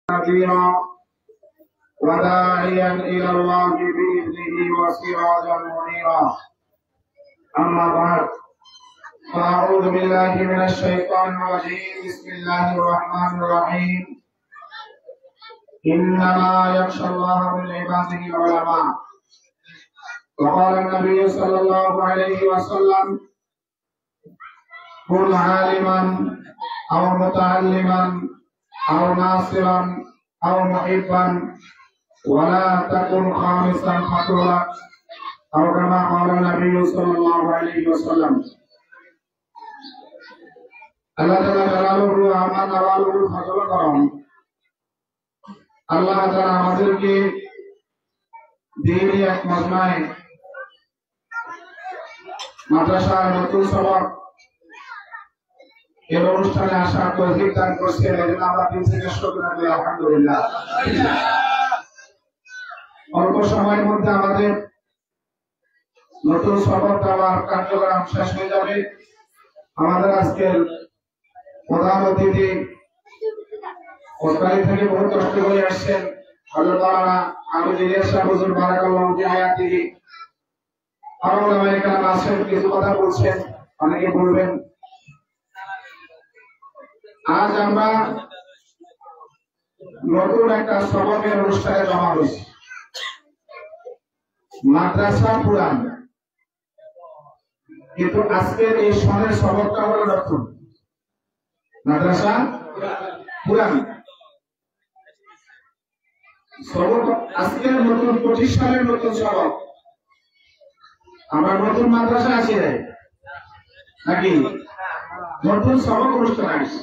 نذيرا وداعيا إلى الله بإذنه وسراجا منيرا. أما بعد، فأعوذ بالله من الشيطان الرجيم. بسم الله الرحمن الرحيم. إنما يخشى الله من عباده العلماء. وقال النبي صلى الله عليه وسلم: كن عالما أو متعلما أو ناصرا أو محبا ولا تكن خامسا فتغلق، أو كما قال النبي صلى الله عليه وسلم. আল্লাহ তাআলা জালালুহু আমান আওয়ালুহু ফজল করম। আল্লাহ তাআলা আমাদেরকে দ্বীনি এক মজমায়ে মাদ্রাসার নতুন সবক এর অনুষ্ঠানে আসার তৌফিক দান করেছেন। এজন্য আমরা দিল থেকে শুকরিয়া করি, আলহামদুলিল্লাহ। অল্প সময়ের মধ্যে আমাদের নতুন সবক দেওয়ার কার্যক্রম শেষ হয়ে যাবে। আমাদের আজকের প্রধান অতিথি কোতোয়ালি থেকে বহু কষ্ট করে আসছেন হযরত মাওলানা আবু ইলিয়াস সাহেব হুজুর বারাকাল্লাহু ফি হায়াতিহি। আরো ওলামায়ে কেরাম আছেন, কিছু কথা বলছেন, অনেকে বলবেন। আজ আমরা নতুন একটা সবকের অনুষ্ঠানে জমা হয়েছি। মাদ্রাসা পুরান, কিন্তু আজকের এই সনের সবকটা হলো নতুন। মাদ্রাসা পুরান সবক আজকের নতুন 25 সালের নতুন সবক। আমরা নতুন মাদ্রাসা আছি নাকি নতুন সবক অনুষ্ঠান আসছে।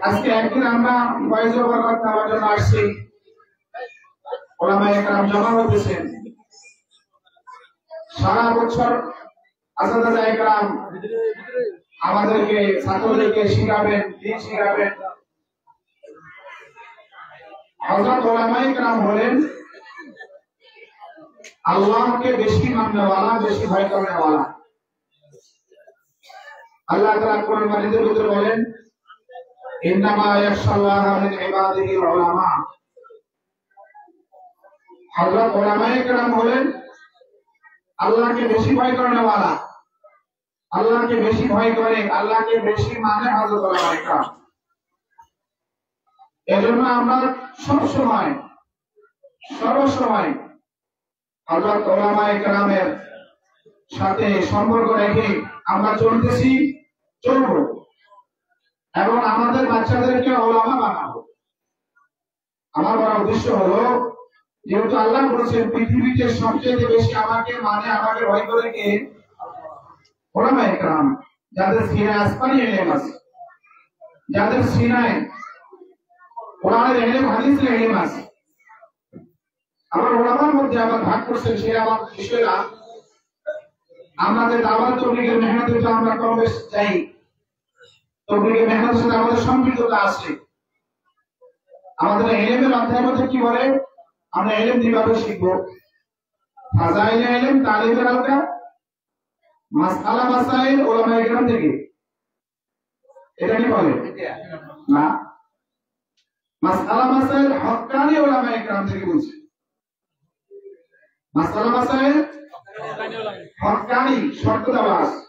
আজকে একদিন আমরা ওয়াইজ বরকত নেওয়ার জন্য আসছি। ওলামায়ে কেরাম জমা হতেছেন। সারা বছর আসাদায়ে কেরাম আমাদেরকে ছাত্রদেরকে শিখাবেন, দিন শিখাবেন। হযরত ওলামায়ে কেরাম বলেন, আল্লাহকে বেশি মাননেওয়ালা, বেশি ভয় করেনেওয়ালা। আল্লাহ তাআলা কোরআন মাজিদের ভিতরে বলেন, ইন্নামা ইয়াখশাল্লাহা মিন ইবাদিহিল উলামা। হযরত ওলামায়ে কেরাম বলেন, আল্লাহকে বেশি ভয় করেনেওয়ালা, আল্লাহকে বেশি ভয় করে, আল্লাহকে বেশি মানে হযরত ওলামায়ে কেরাম। এজন্য আমরা সবসময় সর্বসময় হযরত ওলামায়ে কেরামের সাথে সম্পর্ক রেখে আমরা চলতেছি, চলব, এবং আমাদের বাচ্চাদেরকে ওলামা বানাবো। আমার বড় উদ্দেশ্য হলো, যেহেতু আল্লাহ বলেছেন পৃথিবীতে সবচেয়ে বেশি আমাকে মানে, আমাকে ভয় করে কে? ওলামায়ে কেরাম, যাদের সিনায় আসমানি ইলম আছে, যাদের সিনায় কোরআনের ইলম, হাদিসের ইলম আছে। আমার ওলামার মধ্যে আমার ভাগ করছেন, সে আমার বিষয়রা আমাদের দাওয়াত তবলিগের মেহনতে তো আমরা কম বেশ চাই। তবলিগের মেহনতের সাথে আমাদের সম্পৃক্ততা আছে। আমাদের ইলমের অধ্যায়ের মধ্যে কি বলে? আমরা ইলম কিভাবে শিখবো? ফাজাইল ইলম, তালিমের আলকা, মাসআলা মাসাইল ওলামায়ে কেরাম থেকে। এটা কি বলে? না, মাসআলা মাসাইল হক্কানি ওলামায়ে কেরাম থেকে বলছে। মাসআলা মাসাইল হক্কানি, শর্ত দেওয়া আছে।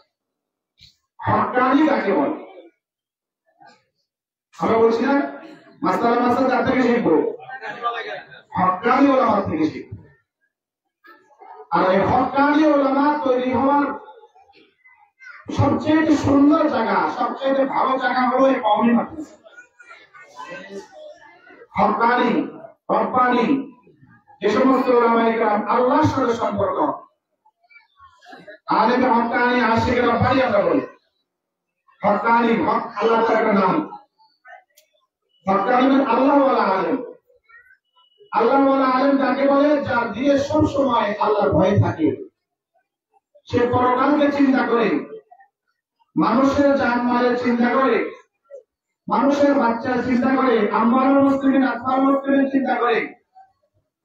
হক্কানি কাকে বলে? আমরা বলছি না মাসআলা মাসাইল কার থেকে শিখবো? হক্কানি ওলামা থেকে শিখবো। আর এই হক্কানি ওলামা তৈরি হওয়ার সবচেয়ে সুন্দর জায়গা, সবচেয়ে ভালো জায়গা হলো এই কওমি মাদ্রাসা। হক্কানি, রব্বানি, যে সমস্ত ওলামায়ে কেরাম আল্লাহর সাথে সম্পর্ক, আলেম হক্কানি, আশিক রব্বানি আমরা বলি। হক্কানি, হক আল্লাহ তাআলার নাম। হক্কানি মানে আল্লাহ ওয়ালা আলেম। আল্লাহ ওয়ালা আলেম তাকে বলে, যার দিয়ে সব সময় আল্লাহর ভয় থাকে। সে পরকালকে চিন্তা করে, মানুষের জানমালের চিন্তা করে, মানুষের বাচ্চার চিন্তা করে, আমওয়ালুল মুসলিমিন আতফালুল মুসলিমিন চিন্তা করে।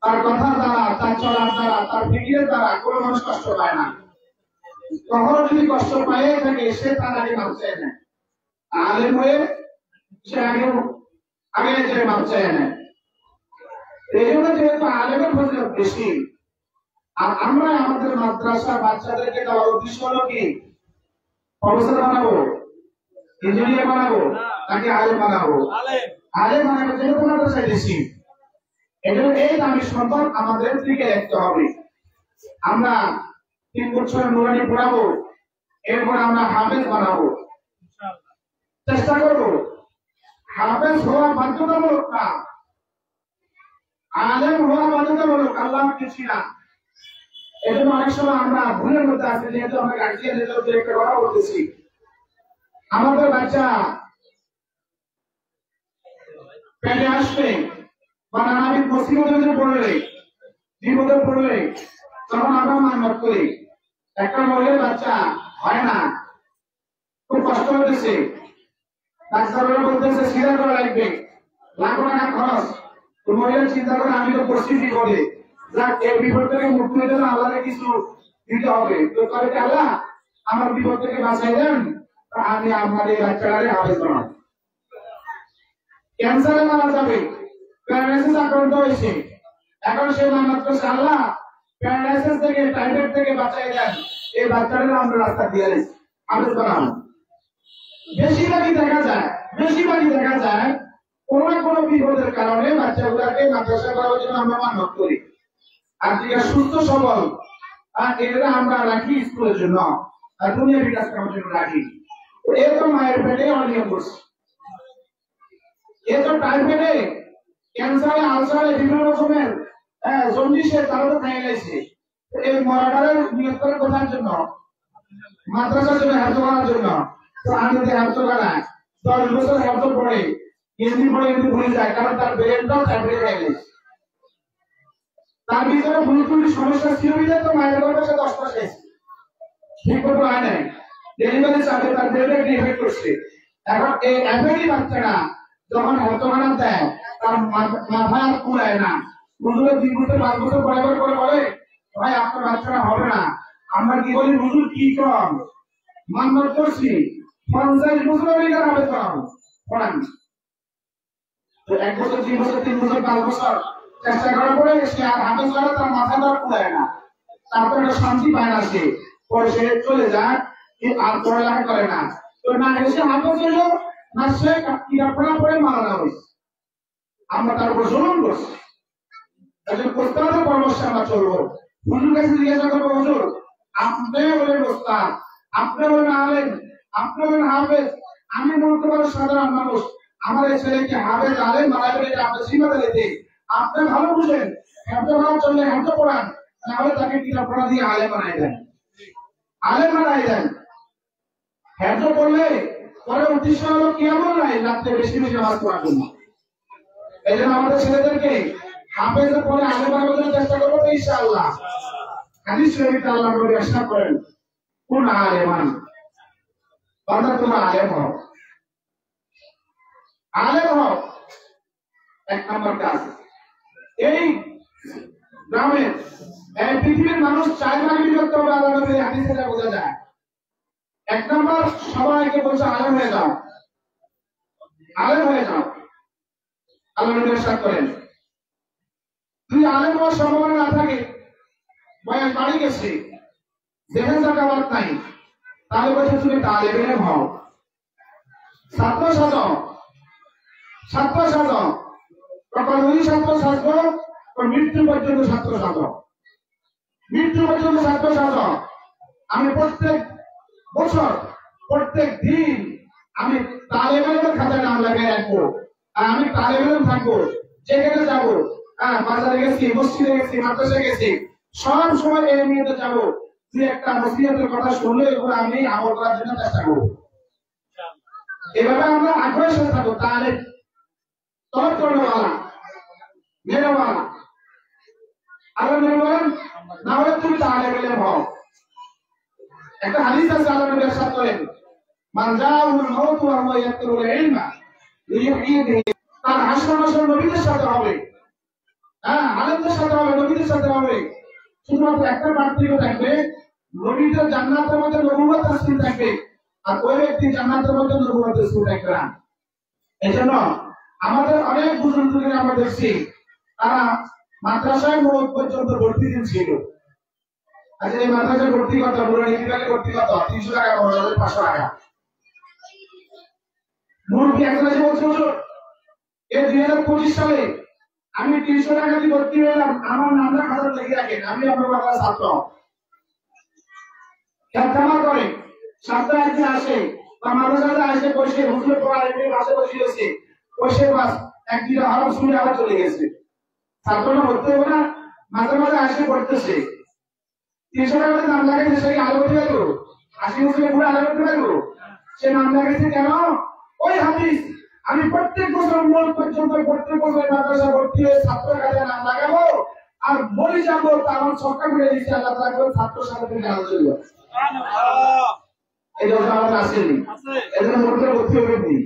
তার কথা দ্বারা, তার চলার দ্বারা, তার ফিকিরের দ্বারা কোনো মানুষ কষ্ট পায় না। কখনো যদি কষ্ট পায় থাকে, সে তার আগে মানছে না। আলেম হয়ে সে আগে যে মাপ চায় না। এই জন্য যেহেতু আলেমের ফজিলত বেশি, আর আমরা আমাদের মাদ্রাসা বাচ্চাদেরকে দেওয়ার উদ্দেশ্য হলো কি, প্রফেসর বানাবো, ইঞ্জিনিয়ার বানাবো, নাকি আলেম বানাবো? আলেম বানাবো, যেহেতু মাদ্রাসায় বেশি। এজন্য এই দামি সম্পদ আমাদের দিকে দেখতে হবে। আমরা 3 বছর নুরানি পড়াবো, এরপর আমরা হাফেজ বানাবো, চেষ্টা করবো। হাফেজ হওয়া বাধ্যতামূলক না, আলেম হওয়া বাধ্যতামূলক, আল্লাহ কিছু না। এজন্য অনেক সময় আমরা ভুলের মধ্যে আছি, যেহেতু আমরা গার্জিয়ান হিসেবে একটা কথা বলতেছি, আমাদের বাচ্চা পেটে আসবে বা নানাবিধ মুসিবতে পড়লে, বিপদে পড়লে, তখন আমরা মান্যত করি। একটা মহিলার বাচ্চা হয় না, খুব কষ্ট হতেছে, ডাক্তাররা বলতেছে সিজার করা লাগবে, লাখ টাকা খরচ। তো মহিলা চিন্তা করে আমি তো পরিস্থিতি করে যাক, এই বিপদ থেকে মুক্তি হতে আল্লাহকে কিছু দিতে হবে। তো করে আল্লাহ আমার বিপদ থেকে বাঁচাই দেন, আমি আপনার এই বাচ্চাটারে হাফেজ বানাবো। ক্যান্সারে মারা যাবে, প্যারালাইসিস আক্রান্ত হয়েছে, এখন সে মান্যত করছে আল্লাহ প্যারালাইসিস থেকে, টাইফয়েড থেকে বাঁচাই দেন, এই বাচ্চাটারে আমরা রাস্তা দিয়ে হাফেজ বানাবো। বেশিরভাগই দেখা যায় কোন না কোনো বিপদের কারণে বাচ্চাগুলাকে মাদ্রাসা করার জন্য আমরা মান্যত করি, আর যেটা সুস্থ সবল এরা আমরা রাখি স্কুলের জন্য, আর দুনিয়া বিকাশ করার জন্য রাখি। এ তো মায়ের পেটে অনিয়ম করছে, এ তো টাইফয়েডে, ক্যান্সারে, আলসারে, বিভিন্ন রকমের জন্ডিসে তারা তো খাই গেছে। এই মরাটারের নিয়োগ করে কোথার জন্য? মাদ্রাসার জন্য, হেফজ করার জন্য। তো আমি যদি হেফজ করাই 10 বছর হেফজ পড়ে, এমনি পড়ে কিন্তু ভুলে যায়, কারণ তার ব্রেনটাও চাকরি হয়ে গেছে। তার ভিতরে ভুল ত্রুটি সমস্যা ছিল বিধায় তো মায়ের গর্ভে সে 10 মাস হয়েছে, ঠিক মতো হয় নাই, ডেলিভারি চাপে তার ব্রেনে একটি এফেক্ট করছে। এখন এই এফেক্টই বাচ্চারা যখন হেফজ করা দেয়, তার মাথায় আর কুলায় না। হুজুরে 3 বছর 5 বছর পরে বলে ভাই আপনার বাচ্চারা হবে না। আমরা কি বলি, হুজুর কি কম মান্যত করছি, 50 বছর অধিকার হবে পড়ান। তো 1 বছর 2 বছর 3 বছর 5 বছর চেষ্টা করার পরে সে আর হাফেজ করে, তার মাথাটা কুলায় না, তারপরে একটা শান্তি পায় না, সে পরে সে চলে যায়, আর পড়ালেখা করে না। তো না এসে হাফেজ হইল না, সে কিতাবপড়া পড়ে মারা হয়েছে, আমরা তার উপর জুলুম করছি। একজন কোস্তাদের পরামর্শে আমরা চলবো। হুজুর কাছে জিজ্ঞাসা করবো, হুজুর আপনি বলেন ওস্তাদ, আপনি বলেন আলেম, আপনি বলেন হাফেজ, আমি বলতে পারো সাধারণ মানুষ, আমার এই ছেলেকে হাফেজ আলেম বানাবেন, এটা আপনার সীমাতে দিতে আপনি ভালো বুঝেন। হেফজ করা চললে হেফজ পড়ান, নাহলে তাকে কিতাব পড়া দিয়ে আলেম বানাই দেন, আলেম বানাই দেন। হেফজ করলে পরে উদ্দেশ্য হলো কেমন নাই, রাত্রে বেশি বেশি নামাজ পড়ার জন্য। এই জন্য আমাদের ছেলেদেরকে হাফেজের পরে আলেম বানানোর জন্য চেষ্টা করবো ইনশাআল্লাহ। হাদিস শরীফে আল্লাহ নবী ইরশাদ করেন, কুন আলেমান, বান্দা তোমরা আলেম হও, আলেম হও। 1 নম্বর কাজ। এই গ্রামের, এই পৃথিবীর মানুষ 4 ভাগে বিভক্ত হবে, আল্লাহ নবীর হাদিস থেকে বোঝা যায়। 1 নম্বর, সবাইকে বলছে আলেম হয়ে যাও, আলেম হয়ে যাও। আল্লাহ নবী ইরশাদ করেন, তুই আলেম হওয়ার সম্ভাবনা না থাকে, বয়স বাড়ি গেছে, জেনে জাকাত নাই, তাহলে বলছে তুমি তালেবে ইলম হও, ছাত্র সাজাও, ছাত্র সাজাও, তখন ওই ছাত্র সাজবো, মৃত্যু পর্যন্ত ছাত্র সাজাও, মৃত্যু পর্যন্ত ছাত্র সাজাও। আমি প্রত্যেক বছর, প্রত্যেক দিন আমি তালেবে ইলমের খাতায় নাম লাগিয়ে রাখবো, আর আমি তালেবে ইলম থাকবো, যেখানে যাবো, বাজারে গেছি, মসজিদে গেছি, মাদ্রাসায় গেছি, সব সময় এই নিয়ে যাবো, যে একটা নসিহতের কথা শুনলে এগুলো আমি আমল করার জন্য চেষ্টা করবো। এভাবে আমরা আগ্রহের সাথে থাকবো, তাহলে তর করনেওয়ালা, মেরেওয়ালা। আল্লাহ নবী বলেন, না হলে তুমি তালেব ইলম হও। একটা হাদিস আছে, আল্লাহ নবী ইরশাদ করেন, মান জাআহুল মাউতু ওয়া হুয়া ইয়াতলুল ইলমা লিইহয়িহি, তার হাসর নাসর নবীদের সাথে হবে, আলেমদের সাথে হবে, নবীদের সাথে হবে। শুধুমাত্র একটা পার্থক্য থাকবে, নবীদের জান্নাতের মধ্যে নবুয়ত রাসূল থাকবে, আর ওই ব্যক্তি জান্নাতের মধ্যে নবুয়ত রাসূল থাকবে না। এই জন্য আমাদের অনেক বুজুর্গদের আমরা দেখছি তারা মাদ্রাসায় মৌত পর্যন্ত ভর্তি দিচ্ছিল। আচ্ছা এই মাদ্রাসায় ভর্তি কত, মুরানিবাগে ভর্তি কত, 300 টাকা, 500 টাকা। মুরব্বী একজন এসে বলছে হুজুর এই 2025 সালে আমি 300 টাকা দিয়ে ভর্তি হলাম, আমার নামটা খাতা লিখে রাখেন, আমি আপনার মাদ্রাসার ছাত্র। খেতখামার করে সপ্তাহে একদিন আসে বা মাদ্রাসাতে আসে, বসে হুজুরের পড়া এমনি পাশে বসে গেছে, বসে বাস একদিন আবার শুনে আবার চলে গেছে। ছাত্ররা ভর্তি হবে না, মাঝে মাঝে আসে পড়তেছে। 300 টাকা নাম লাগাইছে, সে আলো করতে পারবো? 80 বছরের পুরো আলো করতে পারবো? সে নাম লাগাইছে কেন? ওই হাদিস আমি প্রত্যেক বছর মূল পর্যন্ত প্রত্যেক বছর মাদ্রাসা ভর্তি হয়ে ছাত্র কাজে নাম লাগাবো আর বলি যাবো, তা আমার সরকার মিলে দিচ্ছে আল্লাহ তাআলা করে ছাত্র সাথে জানা চলবে। এই জন্য আমাদের আসেনি, এই জন্য মোটরে ভর্তি হবেন নি।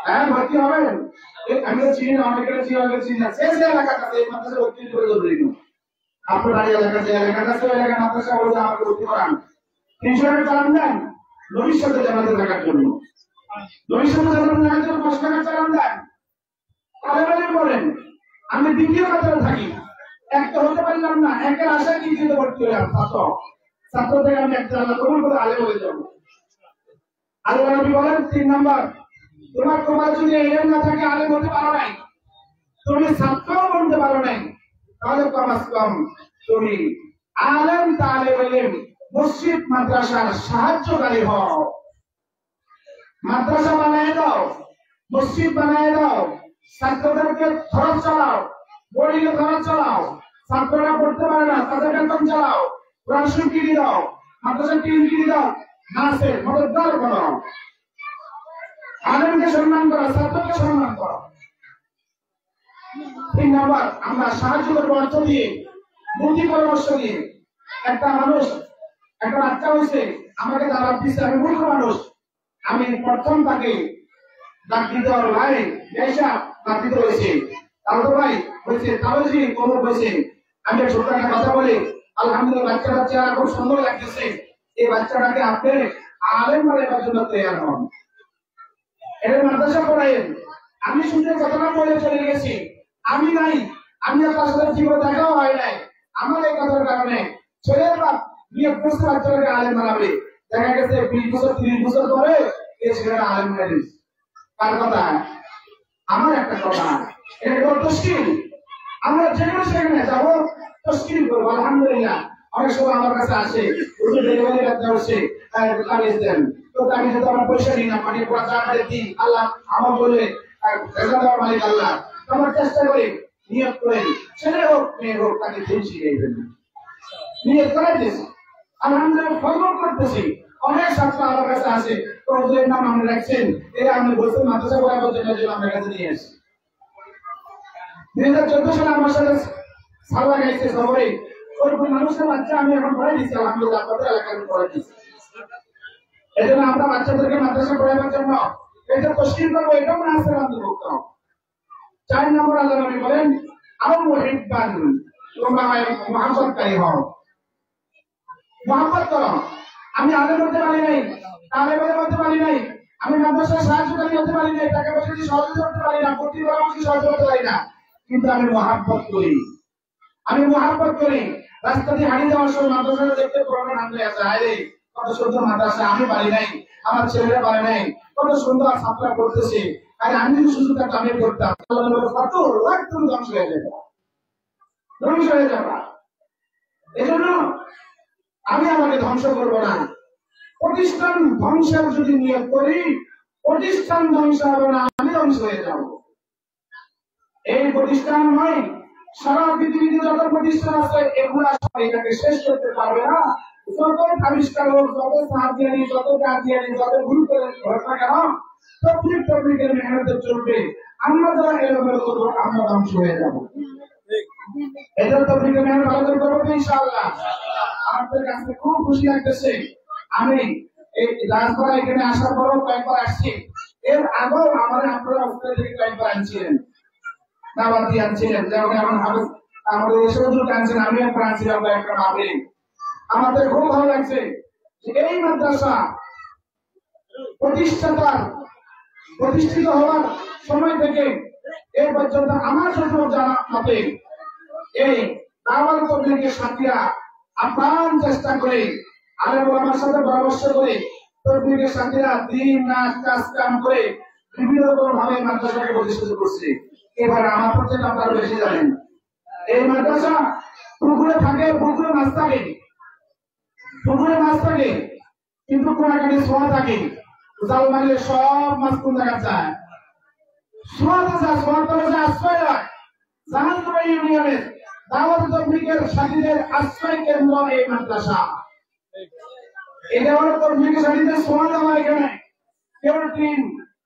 হ্যাঁ ভর্তি হবেন, আমি তো চিনি না, অনেকের চিনি না, সেই এলাকাটাতে এই মাদ্রাসা ভর্তি করে দেবো। আপনার এলাকা যে এলাকাটা আছে ওই এলাকা মাদ্রাসা বলে আমাকে ভর্তি করান, 300 টাকা চালান দেন ভবিষ্যতে জানাতে থাকার জন্য, ভবিষ্যতে জানাতে থাকার জন্য 5 টাকা চালান দেন। তাহলে বলেন আমি দ্বিতীয় কাতারে থাকি, একটা হতে পারলাম না, একের আশায় দ্বিতীয়তে ভর্তি হলাম, ছাত্র থেকে আমি একটা আল্লাহ কবুল করে আলেম হয়ে যাবো। আল্লাহ নবী বলেন 3 নাম্বার, তোমার যদি ইলম না থাকে, আলেম হতে পারো নাই, তুমি ছাত্রও বলতে পারো নাই, তাহলে কমাস কম তুমি আলেম তালেব ইলম মসজিদ মাদ্রাসার সাহায্যকারী হও। মাদ্রাসা বানায় দাও, মসজিদ বানায় দাও, ছাত্রদেরকে খরচ চালাও, বোর্ডিংয়ে খরচ চালাও, ছাত্ররা পড়তে পারে না তাদের বেতন চালাও, রাশন কিনে দাও, মাদ্রাসার টিম কিনে দাও, নাসের মদতদার করো, আলেমকে সম্মান করো, ছাত্রকে সম্মান করো। 3 নাম্বার, আমরা সাহায্য করবো অর্থ দিয়ে, বুদ্ধি পরামর্শ দিয়ে। একটা মানুষ, একটা বাচ্চা হয়েছে, আমাকে দাওয়াত দিচ্ছে, আমি মূর্খ মানুষ, আমি প্রথম তাকে ডাক দিতে পারবো, ভাই এইসব ডাক দিতে হয়েছে, তাহলে তো ভাই হয়েছে, তাহলে যে কবর হয়েছে, আমি ছোট একটা কথা বলি, আলহামদুলিল্লাহ বাচ্চাটা চেহারা খুব সুন্দর লাগতেছে, এই বাচ্চাটাকে আপনি আলেম বানাবার জন্য তৈরি হন, এর মাদ্রাসা পড়াইন। আমি শুনতে ঘটনা বলে চলে গেছি, আমি নাই, আমি আপনার সাথে জীবনে দেখাও হয় নাই, আমার এই কথার কারণে ছেলের বাপ নিয়ে বুঝতে বাচ্চাটাকে আলেম বানাবে, দেখা গেছে 20 বছর 30 বছর পরে এই ছেলেরা আলেম বানিয়ে দিচ্ছে। কার কথা? আমার একটা কথা, এটা কোনো তশকিল, আমরা যেখানে সেখানে যাবো তশকিল করবো। আলহামদুলিল্লাহ অনেক সময় আমার কাছে আসে, ডেলিভারি করতে হচ্ছে, তাবিজ দেন, তো তাবিজ তো আমার পয়সা নিই না, পানি পুরা চাকাতে দিই, আল্লাহ আমার বলে দেওয়ার মালিক আল্লাহ, আমার চেষ্টা করি নিয়ত করে, ছেলে হোক মেয়ে হোক তাকে দিন শিখিয়ে দেবেন, নিয়ত করে দিয়েছি, আলহামদুলিল্লাহ ফল করতেছি। অনেক ছাত্র আমার কাছে আসে, তো ওদের নাম আপনি রাখছেন, এই আপনি বলছেন মাদ্রাসা পড়াবার জন্য আমার কাছে নিয়ে আসি। 2014 সালে আমার সাথে সালা গাইছে সবাই, ওরকম মানুষের বাচ্চা আমি এখন পড়াই দিচ্ছি, আলহামদুলিল্লাহ আপনাদের এলাকায় আমি পড়াই দিচ্ছি। এই জন্য আমরা বাচ্চাদেরকে মাদ্রাসা পড়াবার জন্য এটা তশকিল করবো, এটাও না আসলে অন্তর্ভুক্ত। 4 নম্বর আল্লাহ নবী বলেন আও মুহিব্বান, তোমরা মহব্বতকারী হও, মহব্বত করো। আমি আলেম হতে পারি নাই, তালেব ইলম হতে পারি নাই, আমি মাদ্রাসার সাহায্যকারী হতে পারি নাই, টাকা পয়সা দিয়ে সহযোগিতা করতে পারি না, প্রতি পরামর্শে সহযোগিতা করতে পারি না, কিন্তু আমি মহব্বত করি, আমি মহব্বত করি। রাস্তা দিয়ে হারিয়ে যাওয়ার সময় মাদ্রাসাটা দেখতে পুরোনো নাম হয়ে আছে, আরে কত সুন্দর মাদ্রাসা, আমি পারি নাই, আমার ছেলেরা পারে নাই, কত সুন্দর ছাত্ররা করতেছে, আরে আমি যদি সুযোগ থাকতো আমি করতাম, কত লাখ তুমি ধ্বংস হয়ে যাবে, ধ্বংস হয়ে যাবা। এজন্য আমি আমাকে ধ্বংস করবো না, প্রতিষ্ঠান ধ্বংসের যদি নিয়োগ করি, প্রতিষ্ঠান ধ্বংস হবে না, আমি ধ্বংস হয়ে যাব। এই প্রতিষ্ঠান নয়, সারা পৃথিবীতে যত প্রতিষ্ঠান আছে এগুলা সবাই এটাকে শেষ করতে পারবে না। যত আবিষ্কার হোক, যত সাহায্যানি, যত কাজিয়ানি, যত গুরুত্ব হোক না কেন, তবলিগের মেহনতে চলবে। আমরা যারা এলোমেলো করবো আমরা ধ্বংস হয়ে যাব। এটা তবলিগের মেহনত আলোচনা করবো ইনশাআল্লাহ। আমাদের কাছে খুব খুশি লাগতেছে, আমি এই রাজপাড়া এখানে আসার পরও কয়েকবার আসছি, এর আগেও আমাদের আপনারা উত্তর থেকে কয়েকবার আনছিলেন, দাওয়াতি আনছিলেন, যেমন আমাদের এসব আনছেন, আমি একবার আনছিলাম একটা মাহফিল। আমাদের খুব ভালো লাগছে যে এই মাদ্রাসা প্রতিষ্ঠাতার প্রতিষ্ঠিত হওয়ার সময় থেকে এই পর্যন্ত আমার ছোট জানা মতে এই দাওয়াত তবলিগের সাথীরা আপ্রাণ চেষ্টা করে আলেম ওলামার সাথে পরামর্শ করে তবলিগের সাথীরা দিন রাত কাজ কাম করে বিভিন্ন রকম ভাবে মাদ্রাসাকে প্রতিষ্ঠিত করছে। এবার আমার প্রতি আপনারা বেশি জানেন, এই মাদ্রাসা পুকুরে থাকে, পুকুরে মাছ থাকে, পুকুরে মাছ থাকে, কিন্তু কোনাকাটি সোয়া থাকে, জাল মারলে সব মাছ কোন জায়গা যায়, সোয়াতে যায়, সোয়ার তলে যায় আশ্রয় হয়। জাহাজপুরা ইউনিয়নের দাওয়াত তবলিগের সাথীদের আশ্রয় কেন্দ্র এই মাদ্রাসা। এই দাওয়াত তবলিগের সাথীদের সোয়া দেওয়া এখানে কেবল টিন,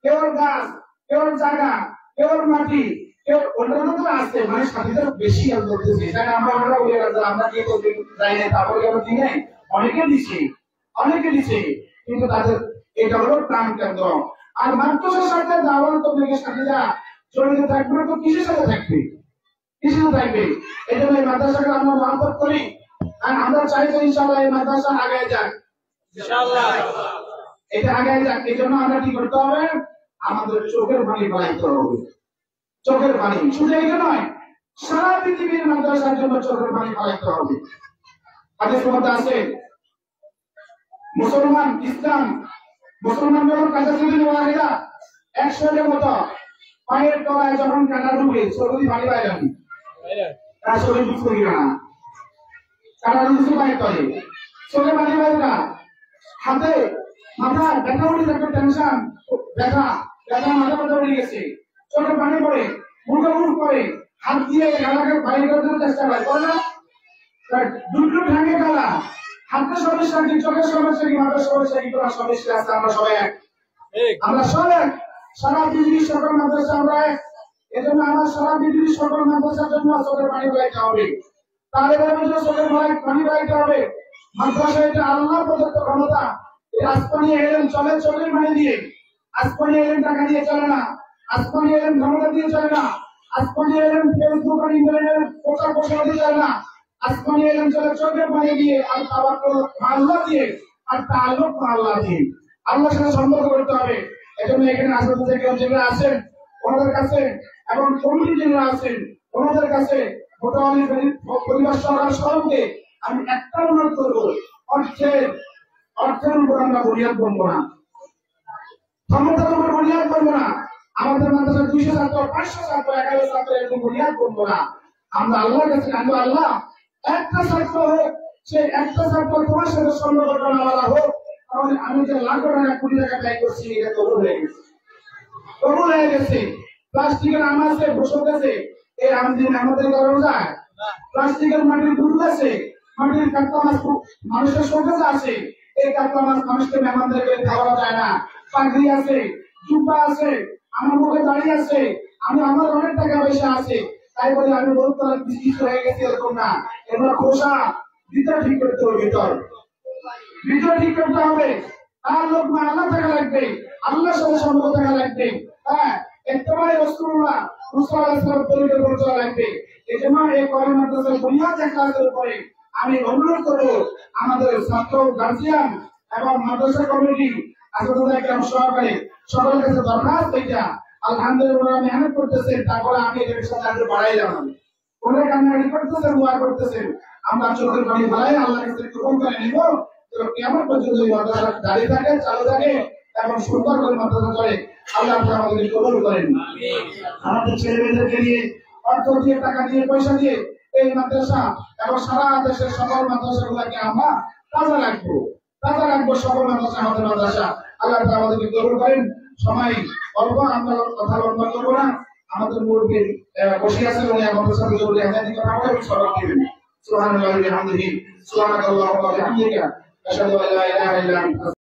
কেবল গাছ, কেবল জায়গা, কেবল মাটি, কেবল অন্যান্য তো আছে, মানে সাথীদের বেশি হেল্প করতেছে। এখানে আমরা বলে আমরা কি যাই না, তারপরে আমরা দিই নাই, অনেকে দিছে, কিন্তু তাদের এটা হলো প্রাণ কেন্দ্র। আর মাদ্রাসার সাথে দাওয়াত তবলিগের সাথীরা জড়িত থাকবে তো কিসের সাথে থাকবে, এই জন্য এই মাদ্রাসাকে আমরা মহব্বত করি। আর আমরা চাই যে ইনশাআল্লাহ এই মাদ্রাসা আগায় যাক, এটা আগায় যাক। এই জন্য আমরা কি করতে হবে, আমাদের চোখের পানি ফেলাইতে হবে, চোখের পানি। শুধু এইটা নয়, সারা পৃথিবীর মাদ্রাসার জন্য চোখের পানি ফেলাইতে হবে। হাদিসের মধ্যে আছে মুসলমান যখন কাজাতুদ্দিন ওয়াহিদা 100 মতো পায়ের তলায় যখন কাটা ঢুকে সরদি পানি পায় যাবে, তার শরীর দুঃখ করি না, কাটা ঢুকছে পায়ের তলে, চোখে পানি পায় না, হাতে মাথা ব্যথা উঠে যাচ্ছে, টেনশন ব্যথা মাথা উঠে গেছে, চোখে পানি পড়ে, মুখ করে, হাত দিয়ে গালাকে বাইরে করার চেষ্টা করে না, দুটো ভাঙে গালা, হাতের সমস্যা কি, চোখের সমস্যা কি, মাথার সমস্যা কি, কোনো সমস্যা আছে, আমরা সবাই এক, সারা পৃথিবীর সকল মাদ্রাসা আমরা এক। এজন্য আমার সারা পৃথিবীর সকল মাদ্রাসার জন্য চোখের পানি বাড়াইতে হবে, তাহলে চোখের পানি বাড়াইতে হবে। মাদ্রাসা এটা আল্লাহর প্রদত্ত ক্ষমতা। আসমানি এলেন চলে চোখের পানি দিয়ে, আসমানি এলেন টাকা দিয়ে চলে না, আসমানি এলেন ক্ষমতা দিয়ে চলে না, আসমানি এলেন ফেসবুক আর ইন্টারনেটের প্রচার প্রসার দিয়ে চলে না, আসমানি এলেন চলে চোখের পানি দিয়ে, আর তাওয়াক্কুল আল্লাহ দিয়ে, আর তাআল্লুক আল্লাহ দিয়ে। আল্লাহর সাথে সম্পর্ক করতে হবে। এজন্য এখানে আশেপাশে থেকে যারা আছেন ওনাদের কাছে এবং কমিটি যারা আছেন ওনাদের কাছে মোটামুটি পরিবার সরকারকে আমি একটা অনুরোধ করবো, অর্থের উপর আমরা বুনিয়াদ করবো না, ক্ষমতার উপর বুনিয়াদ করবো না। আমাদের মাদ্রাসার 200 ছাত্র, 500 ছাত্র, 1000 ছাত্র এরকম বুনিয়াদ করবো না। আমরা আল্লাহর কাছে জানবো, আল্লাহ একটা ছাত্র হোক, সে একটা ছাত্র তোমার সাথে সম্পর্ক করা হোক, তাহলে আমি যে লাখ টাকা 20 টাকা ব্যয় করছি এটা কবুল হয়ে গেছে। প্লাস্টিকের আম আছে, বসত আছে, এই আম দিন আমাদের গরম যায়, প্লাস্টিকের মাটির দুধ আছে, মাটির কাতলা মাছ মানুষের শোকেজ আছে, এই কাতলা মাছ মানুষকে মেহমানদেরকে খাওয়া যায় না। পাগড়ি আছে, জুব্বা আছে, আমার মুখে দাড়ি আছে, আমার অনেক টাকা পয়সা আছে, তাই বলে আমি বলতে কিছু হয়ে গেছে এরকম না। এগুলো খোসা ভিতর ঠিক করতে হবে, ভিতর ঠিক করতে হবে। তার লোক না আল্লাহ থাকা লাগবে, আল্লাহর সাথে সম্পর্ক থাকা লাগবে। হ্যাঁ, একেবারে রাসূলুল্লাহ তরিকার উপর চলা লাগবে। এই জন্য এই কোরআন মাদ্রাসার বুনিয়াদ একটার উপরে আমি অনুরোধ করবো আমাদের ছাত্র, গার্জিয়ান এবং মাদ্রাসা কমিটি সহকারে সকলের কাছে দরখাস্ত, এটা আলহামদুলিল্লাহ মেহনত করতেছেন, তারপরে আমি এটার সাথে আগে বাড়াইলাম, ওরা কান্নাকাটি করতেছেন, দোয়া করতেছেন, আমরা চোখের পানি ফেলাই আল্লাহর কাছে কবুল করে নিব। কেমন পর্যন্ত মাদ্রাসা দাঁড়িয়ে থাকে, চালু থাকে এবং সুন্দর করে মাদ্রাসা চলে, আল্লাহ আমাদের কবুল করেন। আমাদের ছেলে মেয়েদেরকে নিয়ে অর্থ দিয়ে, টাকা দিয়ে, পয়সা দিয়ে এই মাদ্রাসা এবং সারা দেশের সকল মাদ্রাসাগুলোকে আমরা তাজা রাখবো, সকল মাদ্রাসা আমাদের মাদ্রাসা। আল্লাহ আমাদেরকে কবুল করেন। সময় অল্প, আমরা কথা লম্বা করবো না। আমাদের মুরব্বী বসে আছেন, উনি আমাদের সাথে কথা বলে সবাই দিবেন। সুবহানাল্লাহি ওয়া বিহামদিহি, সুবহানাকাল্লাহু ওয়া বিহামদিকা, আশহাদু আল্লা ইলাহা ইল্লা আনতা।